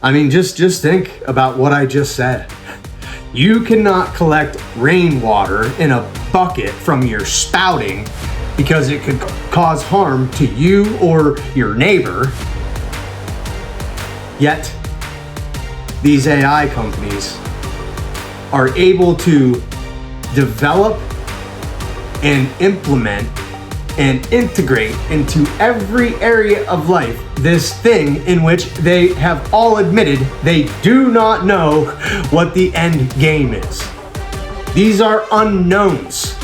I mean, just think about what I just said. You cannot collect rainwater in a bucket from your spouting because it could cause harm to you or your neighbor. Yet, these AI companies are able to develop and implement and integrate into every area of life this thing in which they have all admitted they do not know what the end game is. These are unknowns.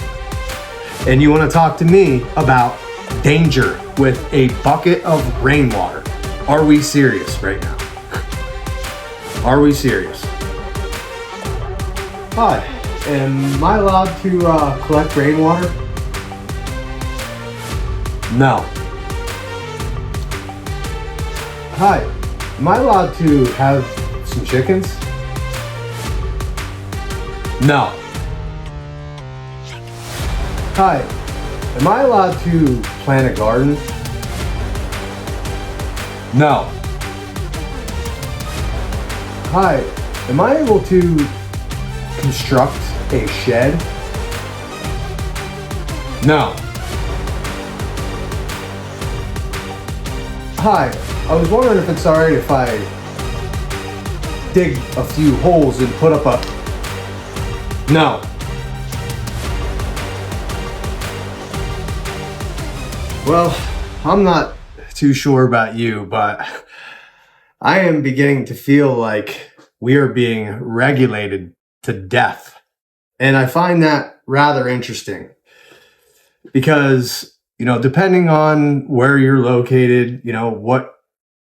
And you want to talk to me about danger with a bucket of rainwater? Are we serious right now? Are we serious? Hi, am I allowed to collect rainwater? No. Hi, am I allowed to have some chickens? No. Hi, am I allowed to plant a garden? No. Hi, am I able to construct a shed? No. Hi, I was wondering if it's alright if I dig a few holes and put up a... No. Well, I'm not too sure about you, but I am beginning to feel like we are being regulated to death. And I find that rather interesting because, you know, depending on where you're located, you know, what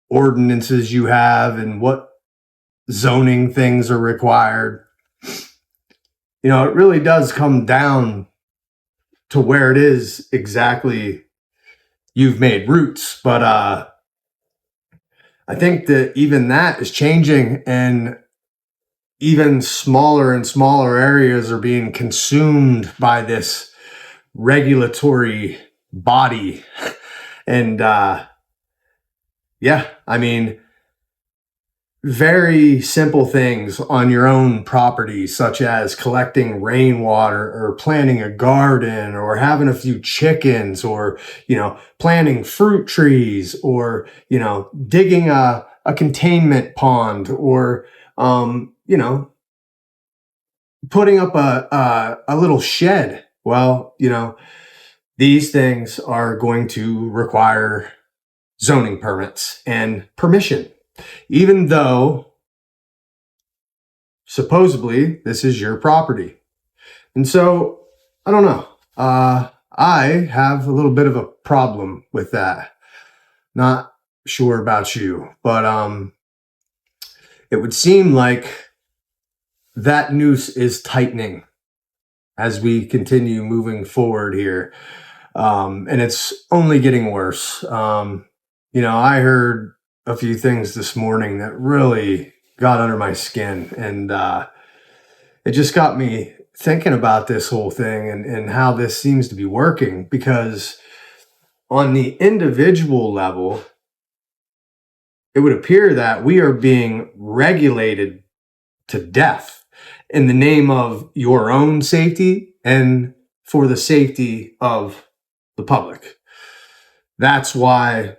ordinances you have and what zoning things are required, you know, it really does come down to where it is exactly you've made roots. But I think that even that is changing, and even smaller and smaller areas are being consumed by this regulatory body. And yeah, I mean, very simple things on your own property, such as collecting rainwater or planting a garden or having a few chickens, or, you know, planting fruit trees, or, you know, digging a containment pond, or, you know, putting up a little shed. Well, you know, these things are going to require zoning permits and permission, even though supposedly this is your property. And so, I don't know. I have a little bit of a problem with that. Not sure about you, but it would seem like that noose is tightening as we continue moving forward here. And it's only getting worse. You know, I heard a few things this morning that really got under my skin, and it just got me thinking about this whole thing and how this seems to be working, because on the individual level, it would appear that we are being regulated to death in the name of your own safety and for the safety of the public. That's why,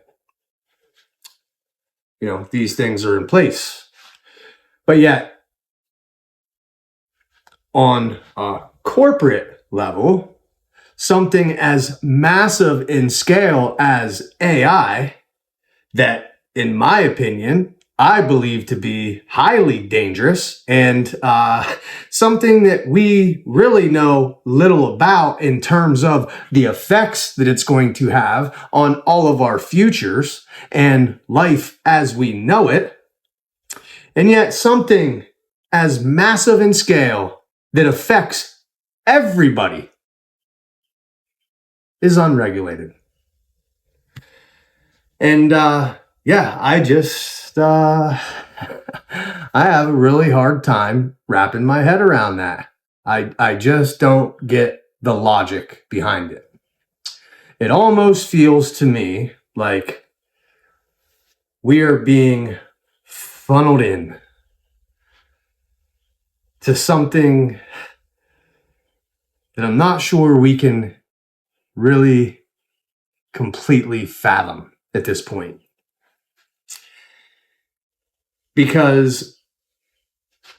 you know, these things are in place. But yet, on a corporate level, something as massive in scale as AI, that, in my opinion, I believe to be highly dangerous, and something that we really know little about in terms of the effects that it's going to have on all of our futures and life as we know it. And yet something as massive in scale that affects everybody is unregulated. And yeah, I just, I have a really hard time wrapping my head around that. I just don't get the logic behind it. It almost feels to me like we are being funneled in to something that I'm not sure we can really completely fathom at this point. Because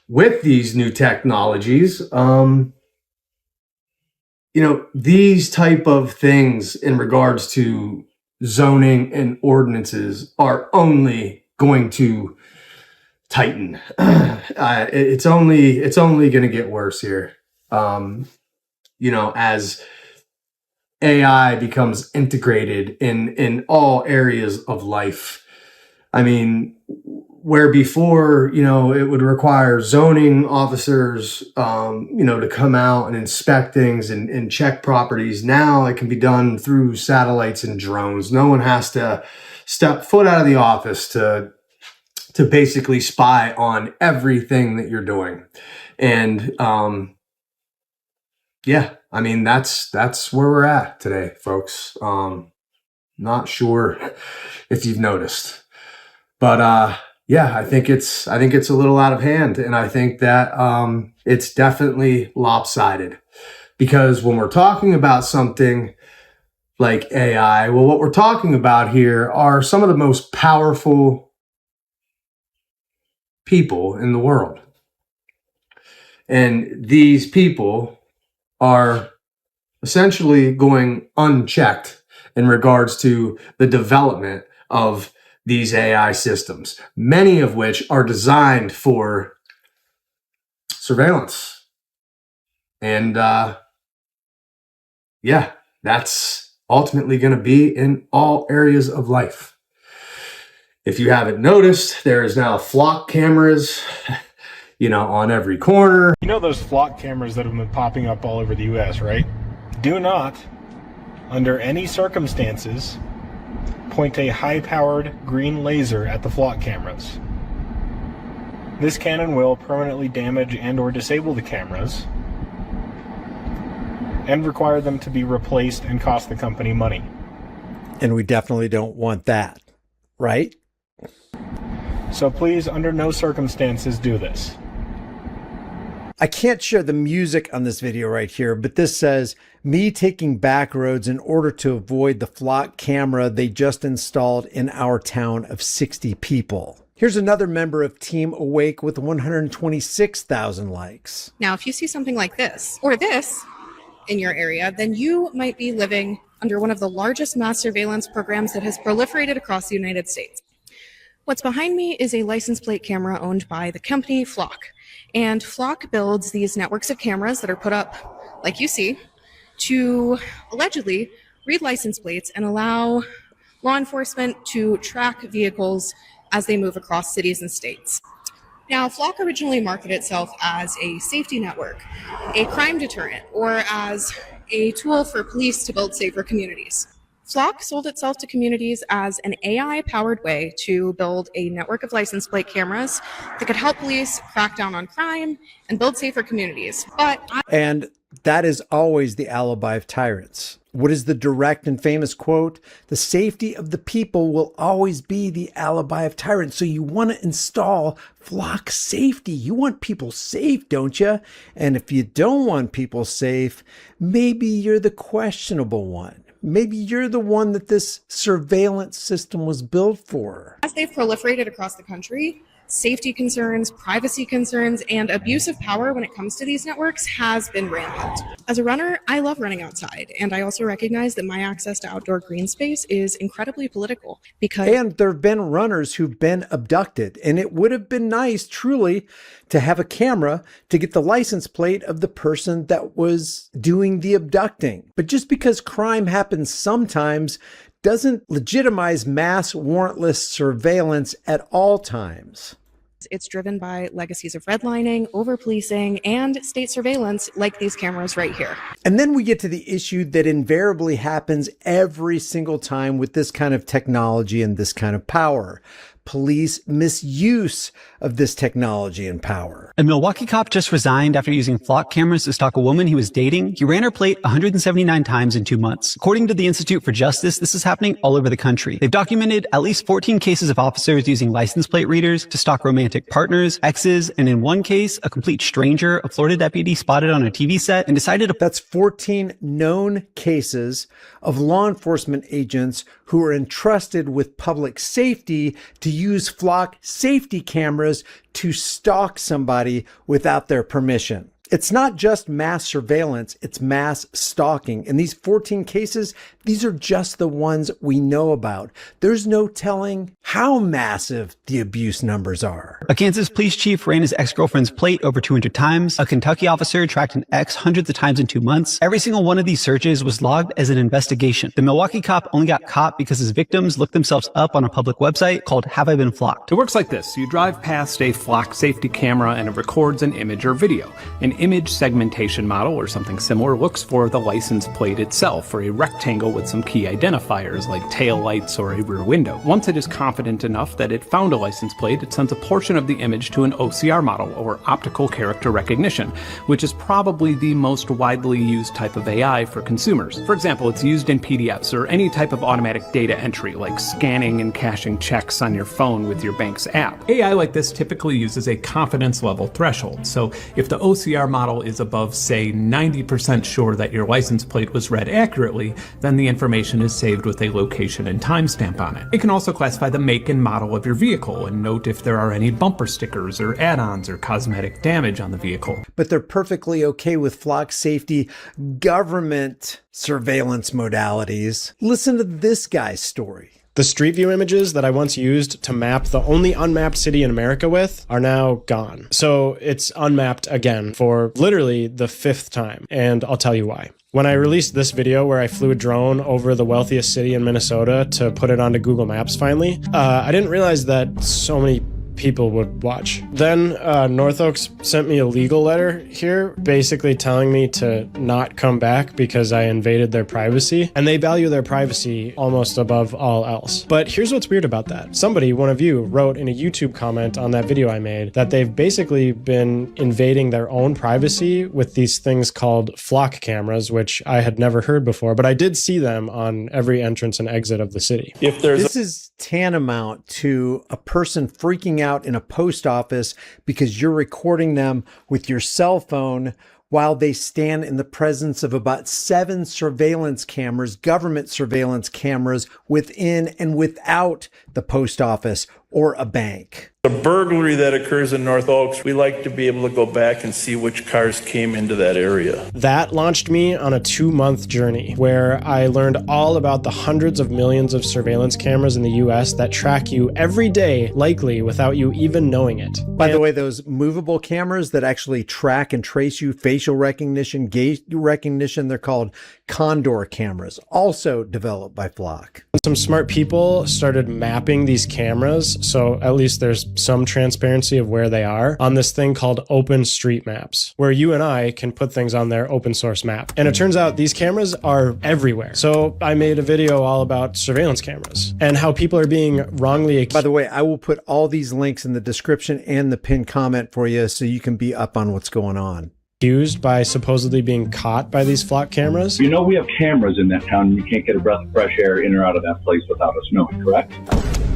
with these new technologies, these type of things in regards to zoning and ordinances are only going to tighten. It's only going to get worse here. As AI becomes integrated in all areas of life. I mean, where before, it would require zoning officers, to come out and inspect things and check properties. Now it can be done through satellites and drones. No one has to step foot out of the office to basically spy on everything that you're doing. And, that's where we're at today, folks. Not sure if you've noticed, but, I think it's a little out of hand, and I think that it's definitely lopsided, because when we're talking about something like AI, well, what we're talking about here are some of the most powerful people in the world, and these people are essentially going unchecked in regards to the development of these AI systems, many of which are designed for surveillance. And that's ultimately going to be in all areas of life. If you haven't noticed, there is now flock cameras, on every corner. You know those flock cameras that have been popping up all over the US, right? Do not, under any circumstances, point a high-powered green laser at the flock cameras. This can and will permanently damage and or disable the cameras and require them to be replaced and cost the company money. And we definitely don't want that, right? So please, under no circumstances, do this. I can't share the music on this video right here, but this says, me taking back roads in order to avoid the flock camera they just installed in our town of 60 people. Here's another member of Team Awake with 126,000 likes. Now, if you see something like this or this in your area, then you might be living under one of the largest mass surveillance programs that has proliferated across the United States. What's behind me is a license plate camera owned by the company Flock. And Flock builds these networks of cameras that are put up, like you see, to allegedly read license plates and allow law enforcement to track vehicles as they move across cities and states. Now, Flock originally marketed itself as a safety network, a crime deterrent, or as a tool for police to build safer communities. Flock sold itself to communities as an AI-powered way to build a network of license plate cameras that could help police crack down on crime and build safer communities. And that is always the alibi of tyrants. What is the direct and famous quote? The safety of the people will always be the alibi of tyrants. So you want to install Flock safety. You want people safe, don't you? And if you don't want people safe, maybe you're the questionable one. Maybe you're the one that this surveillance system was built for. As they've proliferated across the country, safety concerns, privacy concerns, and abuse of power when it comes to these networks has been rampant. As a runner, I love running outside, and I also recognize that my access to outdoor green space is incredibly political And there have been runners who've been abducted, and it would have been nice, truly, to have a camera to get the license plate of the person that was doing the abducting. But just because crime happens sometimes doesn't legitimize mass warrantless surveillance at all times. It's driven by legacies of redlining, over-policing, and state surveillance like these cameras right here. And then we get to the issue that invariably happens every single time with this kind of technology and this kind of power. police misuse of this technology and power. A Milwaukee cop just resigned after using flock cameras to stalk a woman he was dating. He ran her plate 179 times in 2 months. According to the Institute for Justice, this is happening all over the country. They've documented at least 14 cases of officers using license plate readers to stalk romantic partners, exes, and in one case, a complete stranger a Florida deputy spotted on a TV set and decided to... That's 14 known cases of law enforcement agents who are entrusted with public safety to use flock safety cameras to stalk somebody without their permission. It's not just mass surveillance, it's mass stalking. In these 14 cases, these are just the ones we know about. There's no telling how massive the abuse numbers are. A Kansas police chief ran his ex-girlfriend's plate over 200 times. A Kentucky officer tracked an ex hundreds of times in 2 months. Every single one of these searches was logged as an investigation. The Milwaukee cop only got caught because his victims looked themselves up on a public website called Have I Been Flocked? It works like this. You drive past a flock safety camera and it records an image or video. An image segmentation model or something similar looks for the license plate itself, or a rectangle with some key identifiers like tail lights or a rear window. Once it is confident enough that it found a license plate, it sends a portion of the image to an OCR model, or optical character recognition, which is probably the most widely used type of AI for consumers. For example, it's used in PDFs or any type of automatic data entry, like scanning and cashing checks on your phone with your bank's app. AI like this typically uses a confidence level threshold. So if the OCR model is above, say, 90% sure that your license plate was read accurately, then the information is saved with a location and timestamp on it. It can also classify the make and model of your vehicle and note if there are any bumper stickers or add-ons or cosmetic damage on the vehicle. But they're perfectly okay with flock safety government surveillance modalities. Listen to this guy's story. The Street View images that I once used to map the only unmapped city in America with are now gone. So it's unmapped again for literally the 5th time, and I'll tell you why. When I released this video where I flew a drone over the wealthiest city in Minnesota to put it onto Google Maps finally, I didn't realize that so many people would watch. Then North Oaks sent me a legal letter here basically telling me to not come back because I invaded their privacy, and they value their privacy almost above all else. But here's what's weird about that. Somebody, one of you, wrote in a YouTube comment on that video I made that they've basically been invading their own privacy with these things called flock cameras, which I had never heard before, but I did see them on every entrance and exit of the city. This is tantamount to a person freaking out in a post office because you're recording them with your cell phone while they stand in the presence of about 7 surveillance cameras, government surveillance cameras within and without the post office or a bank. The burglary that occurs in North Oaks, we like to be able to go back and see which cars came into that area. That launched me on a 2-month journey where I learned all about the hundreds of millions of surveillance cameras in the US that track you every day, likely without you even knowing it. By the way, those movable cameras that actually track and trace you, facial recognition, gaze recognition, they're called Condor cameras, also developed by Flock. Some smart people started mapping these cameras, so at least there's some transparency of where they are, on this thing called OpenStreetMaps, where you and I can put things on their open source map. And it turns out these cameras are everywhere. So I made a video all about surveillance cameras and how people are being wrongly... By the way, I will put all these links in the description and the pinned comment for you so you can be up on what's going on. Accused by supposedly being caught by these flock cameras. You know we have cameras in that town and you can't get a breath of fresh air in or out of that place without us knowing, correct?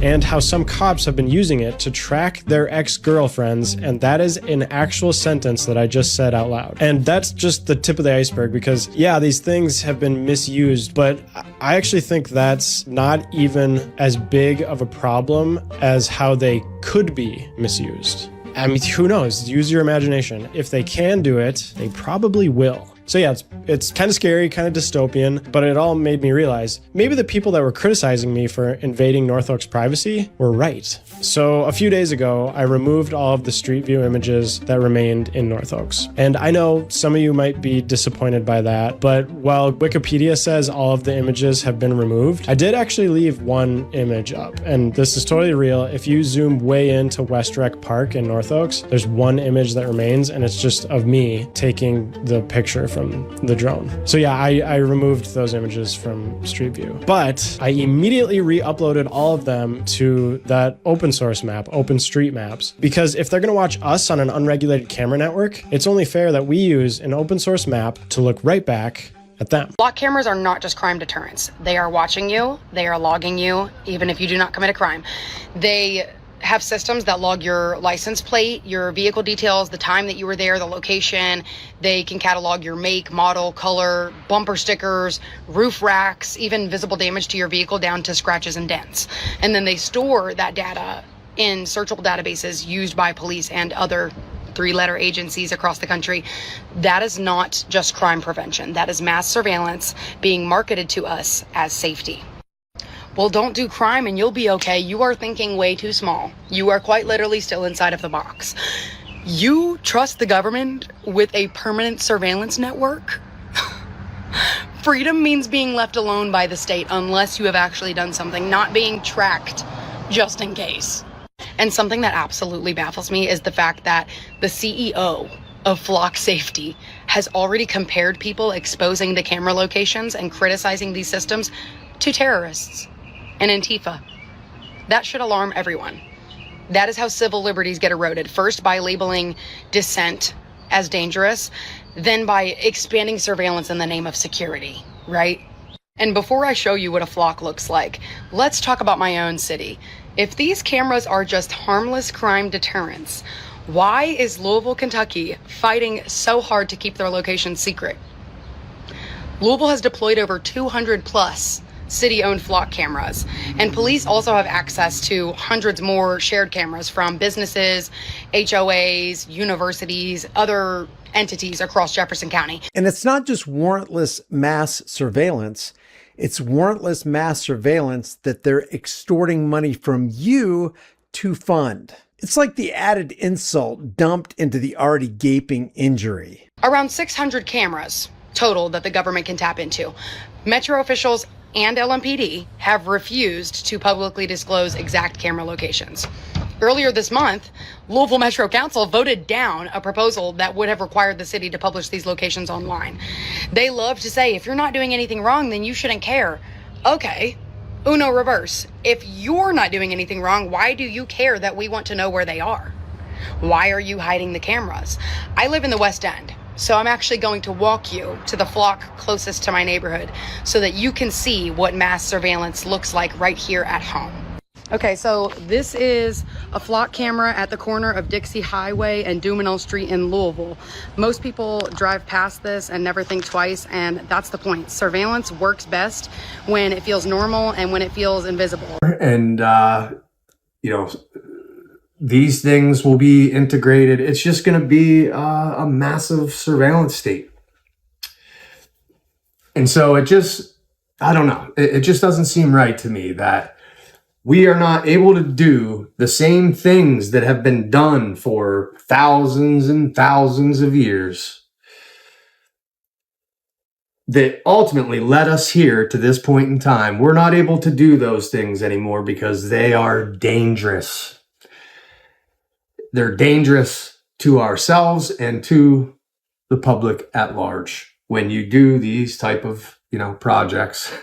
And how some cops have been using it to track their ex-girlfriends, and that is an actual sentence that I just said out loud. And that's just the tip of the iceberg because, yeah, these things have been misused, but I actually think that's not even as big of a problem as how they could be misused. I mean, who knows? Use your imagination. If they can do it, they probably will. So yeah, it's kind of scary, kind of dystopian, but it all made me realize maybe the people that were criticizing me for invading North Oaks' privacy were right. So a few days ago, I removed all of the Street View images that remained in North Oaks. And I know some of you might be disappointed by that, but while Wikipedia says all of the images have been removed, I did actually leave one image up. And this is totally real. If you zoom way into West Rec Park in North Oaks, there's one image that remains, and it's just of me taking the picture from the drone. So yeah, I removed those images from Street View, but I immediately re-uploaded all of them to that open source map, OpenStreetMaps, because if they're gonna watch us on an unregulated camera network, it's only fair that we use an open source map to look right back at them. Flock cameras are not just crime deterrents. They are watching you, they are logging you, even if you do not commit a crime. They have systems that log your license plate, your vehicle details, the time that you were there, the location. They can catalog your make, model, color, bumper stickers, roof racks, even visible damage to your vehicle down to scratches and dents. And then they store that data in searchable databases used by police and other three-letter agencies across the country. That is not just crime prevention. That is mass surveillance being marketed to us as safety. Well, don't do crime and you'll be okay. You are thinking way too small. You are quite literally still inside of the box. You trust the government with a permanent surveillance network? Freedom means being left alone by the state unless you have actually done something, not being tracked just in case. And something that absolutely baffles me is the fact that the CEO of Flock Safety has already compared people exposing the camera locations and criticizing these systems to terrorists and Antifa. That should alarm everyone. That is how civil liberties get eroded. First by labeling dissent as dangerous, then by expanding surveillance in the name of security, right? And before I show you what a flock looks like, let's talk about my own city. If these cameras are just harmless crime deterrents, why is Louisville, Kentucky fighting so hard to keep their location secret? Louisville has deployed over 200 plus city-owned flock cameras, and police also have access to hundreds more shared cameras from businesses, HOAs, universities, other entities across Jefferson County. And it's not just warrantless mass surveillance. It's warrantless mass surveillance that they're extorting money from you to fund. It's like the added insult dumped into the already gaping injury. Around 600 cameras total that the government can tap into. Metro officials and LMPD have refused to publicly disclose exact camera locations. Earlier this month, Louisville Metro Council voted down a proposal that would have required the city to publish these locations online. They love to say, if you're not doing anything wrong, then you shouldn't care. Okay, uno reverse. If you're not doing anything wrong, why do you care that we want to know where they are? Why are you hiding the cameras? I live in the West End, so I'm actually going to walk you to the flock closest to my neighborhood so that you can see what mass surveillance looks like right here at home. Okay, so this is a flock camera at the corner of Dixie Highway and Dumenil Street in Louisville. Most people drive past this and never think twice, and that's the point. Surveillance works best when it feels normal and when it feels invisible. And, these things will be integrated. It's just going to be a massive surveillance state. And so I don't know. It just doesn't seem right to me that we are not able to do the same things that have been done for thousands and thousands of years that ultimately led us here to this point in time. We're not able to do those things anymore because they are dangerous. They're dangerous to ourselves and to the public at large when you do these type of, projects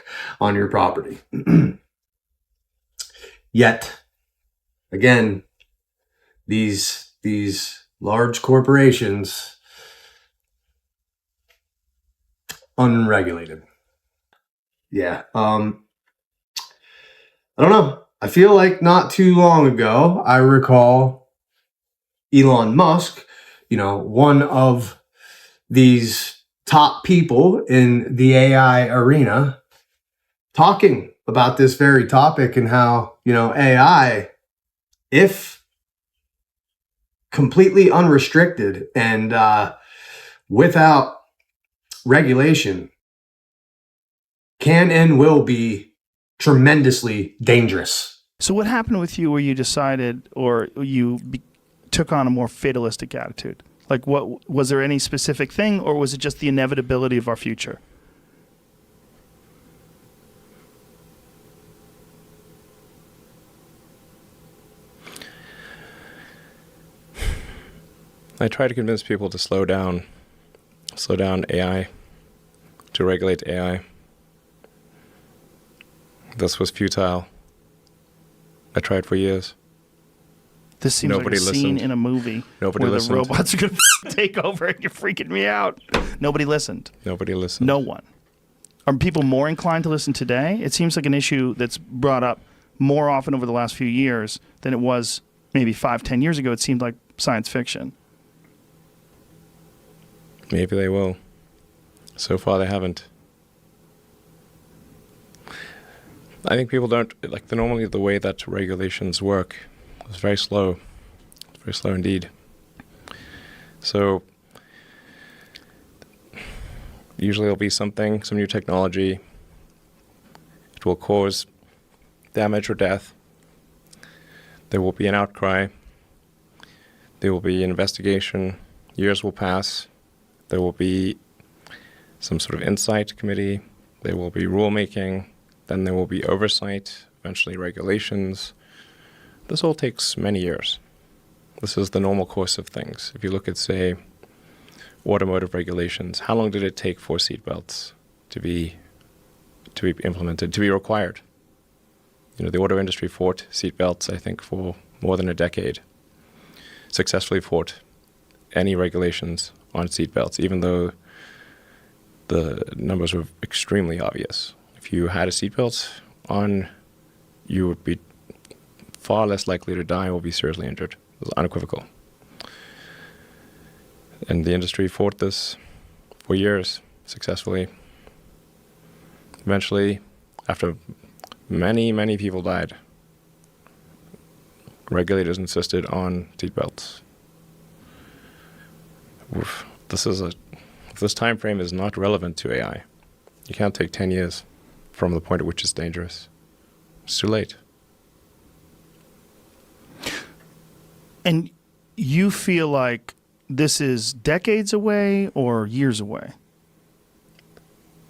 on your property. Yet, again, these large corporations, unregulated. Yeah. I don't know. I feel like not too long ago, I recall Elon Musk, one of these top people in the AI arena, talking about this very topic and how, AI, if completely unrestricted and without regulation, can and will be tremendously dangerous. So what happened with you where you decided or you took on a more fatalistic attitude? Like, what was there any specific thing, or was it just the inevitability of our future? I try to convince people to slow down slow down AI, to regulate AI. This was futile. I tried for years. This seems Nobody like a scene in a movie where the robots are going to take over and you're freaking me out. Nobody listened. Nobody listened. No one. Are people more inclined to listen today? It seems like an issue that's brought up more often over the last few years than it was maybe 5-10 years ago. It seemed like science fiction. Maybe they will. So far, they haven't. I think people don't, like, normally the way that regulations work is very slow. It's very slow indeed. So usually there'll be some new technology. It will cause damage or death. There will be an outcry. There will be an investigation. Years will pass. There will be some sort of insight committee. There will be rulemaking. Then there will be oversight, eventually regulations. This all takes many years. This is the normal course of things. If you look at, say, automotive regulations, how long did it take for seatbelts to be implemented, to be required? You know, the auto industry fought seatbelts, I think, for more than a decade. Successfully fought any regulations on seatbelts, even though the numbers were extremely obvious. If you had a seatbelt on, you would be far less likely to die or be seriously injured. It was unequivocal. And the industry fought this for years successfully. Eventually, after many, many people died, regulators insisted on seatbelts. This time frame is not relevant to AI. You can't take 10 years from the point at which it's dangerous. It's too late. And you feel like this is decades away or years away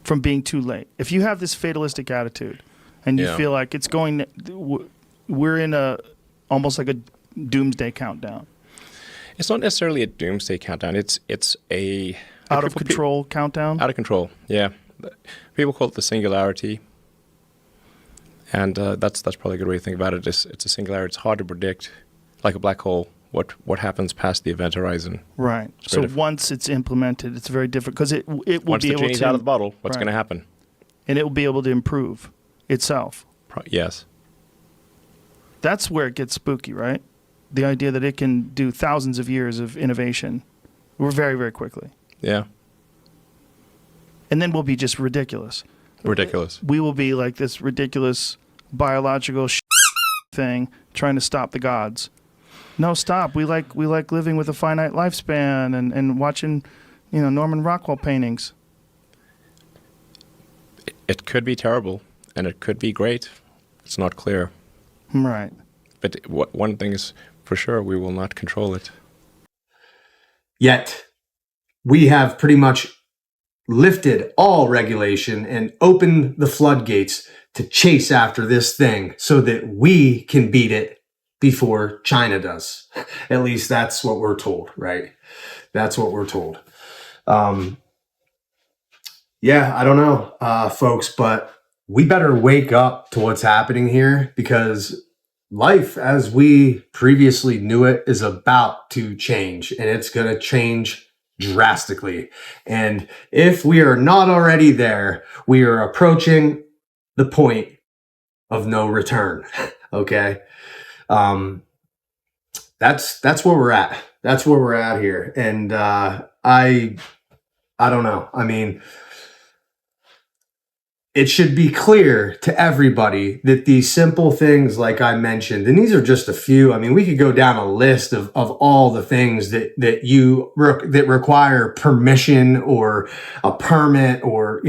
from being too late? If you have this fatalistic attitude and you feel like it's going, we're in almost like a doomsday countdown. It's not necessarily a doomsday countdown. It's a out of control countdown. Out of control, yeah. People call it the singularity, and that's probably a good way to think about it. It's a singularity. It's hard to predict, like a black hole. What happens past the event horizon? Right. So once it's implemented, it's very different because it will once be able to. Once the genie's out of the bottle, what's going to happen? And it will be able to improve itself. Yes. That's where it gets spooky, right? The idea that it can do thousands of years of innovation, very, very quickly. Yeah. And then we'll be just ridiculous. Ridiculous. We will be like this ridiculous biological thing trying to stop the gods. No, stop. We like living with a finite lifespan and watching, Norman Rockwell paintings. It could be terrible, and it could be great. It's not clear. Right. But one thing is for sure, we will not control it. Yet, we have pretty much lifted all regulation and opened the floodgates to chase after this thing so that we can beat it before China does. At least that's what we're told, right? That's what we're told. Yeah, I don't know, folks, but we better wake up to what's happening here because life as we previously knew it is about to change, and it's going to change drastically. And if we are not already there, we are approaching the point of no return. Okay. That's where we're at. That's where we're at here. And, I don't know. I mean, it should be clear to everybody that these simple things, like I mentioned, and these are just a few. I mean, we could go down a list of all the things that require permission or a permit or,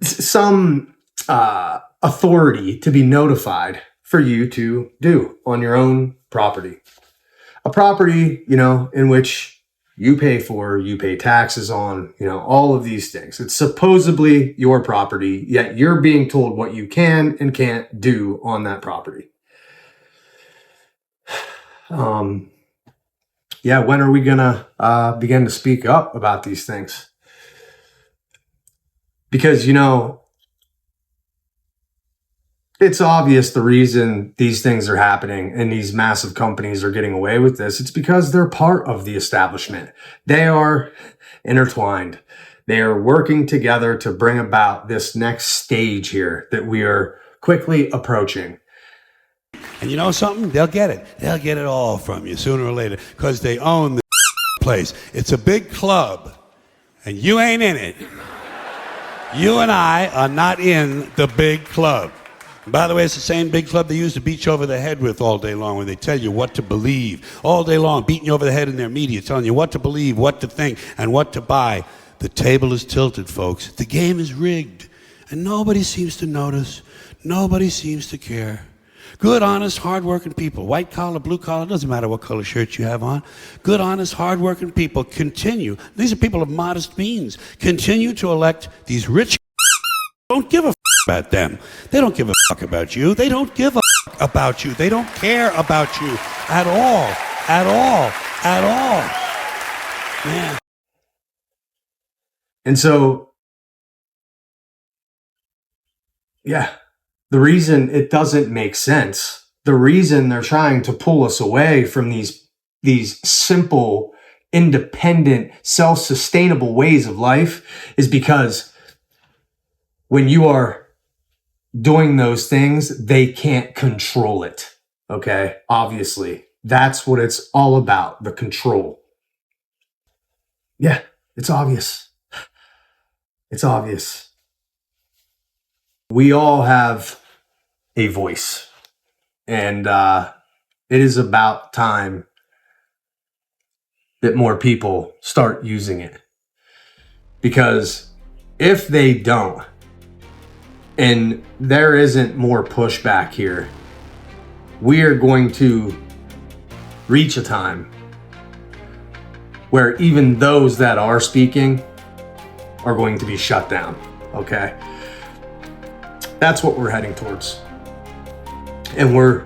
some authority to be notified for you to do on your own property. A property, in which you pay taxes on, all of these things. It's supposedly your property, yet you're being told what you can and can't do on that property. yeah, when are we gonna begin to speak up about these things? Because, you know, it's obvious the reason these things are happening and these massive companies are getting away with this. It's because they're part of the establishment. They are intertwined. They are working together to bring about this next stage here that we are quickly approaching. And you know something? They'll get it. They'll get it all from you sooner or later because they own the place. It's a big club, and you ain't in it. You and I are not in the big club. And by the way, it's the same big club they used to beat you over the head with all day long when they tell you what to believe. All day long, beating you over the head in their media, telling you what to believe, what to think, and what to buy. The table is tilted, folks. The game is rigged, and nobody seems to notice. Nobody seems to care. Good, honest, hard-working people, white collar, blue collar, doesn't matter what color shirt you have on. Good, honest, hard-working people continue. These are people of modest means. Continue to elect these rich. Don't give a about them. They don't give a about you. They don't give a about you. They don't care about you at all. At all. At all. Man. And so, yeah, the reason it doesn't make sense, the reason they're trying to pull us away from these simple, independent, self-sustainable ways of life is because when you are doing those things, they can't control it. Okay? Obviously, that's what it's all about, the control. Yeah, it's obvious. It's obvious. We all have a voice, and it is about time that more people start using it. Because if they don't, and there isn't more pushback here, we are going to reach a time where even those that are speaking are going to be shut down, okay? That's what we're heading towards. And we're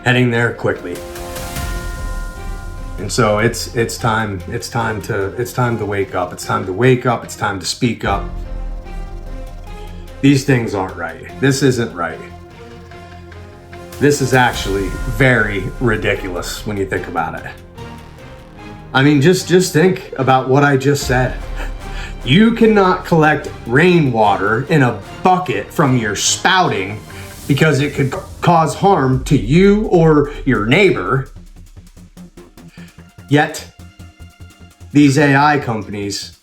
heading there quickly. And so it's time to wake up. It's time to wake up. It's time to speak up. These things aren't right. This isn't right. This is actually very ridiculous when you think about it. I mean, just think about what I just said. You cannot collect rainwater in a bucket from your spouting because it could cause harm to you or your neighbor. Yet, these AI companies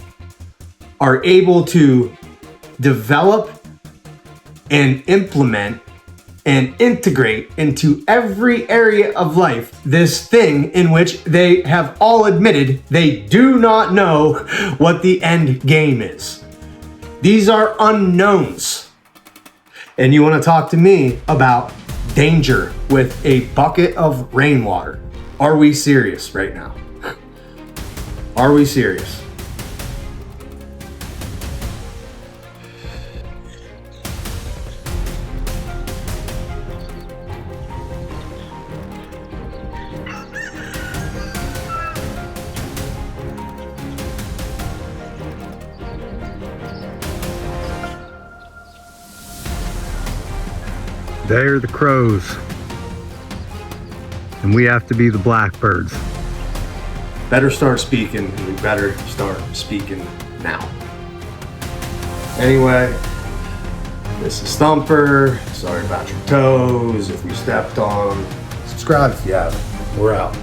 are able to develop and implement and integrate into every area of life this thing in which they have all admitted they do not know what the end game is. These are unknowns. And you want to talk to me about danger with a bucket of rainwater? Are we serious right now? Are we serious? They're the crows, and we have to be the blackbirds. Better start speaking, and we better start speaking now. Anyway, this is Thumper. Sorry about your toes if we stepped on. Subscribe if you haven't. We're out.